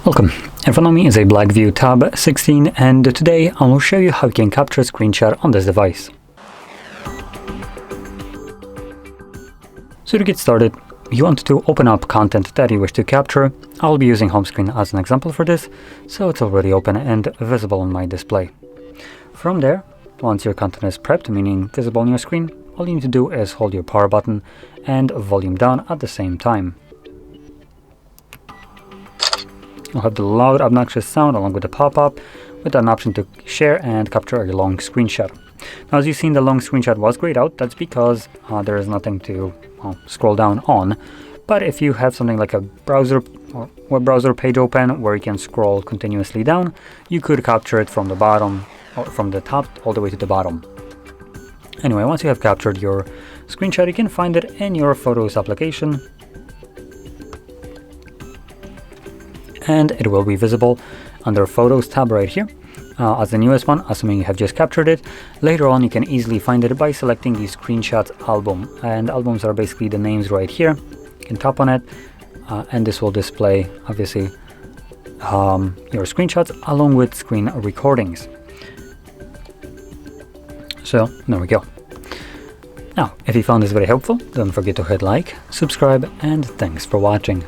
Welcome. In front of me is a BLACKVIEW Tab 16, and today I will show you how you can capture a screenshot on this device. So to get started, you want to open up content that you wish to capture. I'll be using home screen as an example for this, so it's already open and visible on my display. From there, once your content is prepped, meaning visible on your screen, all you need to do is hold your power button and volume down at the same time. You'll have the loud, obnoxious sound along with the pop-up, with an option to share and capture a long screenshot. Now, as you've seen, the long screenshot was grayed out. That's because there is nothing to scroll down on. But if you have something like a browser or web browser page open where you can scroll continuously down, you could capture it from the bottom, or from the top all the way to the bottom. Anyway, once you have captured your screenshot, you can find it in your Photos application, and it will be visible under Photos tab right here as the newest one, assuming you have just captured it. Later on, you can easily find it by selecting the Screenshots album, and albums are basically the names right here. You can tap on it, and this will display, obviously, your screenshots along with screen recordings. So there we go. Now, if you found this very helpful, don't forget to hit like, subscribe, and thanks for watching.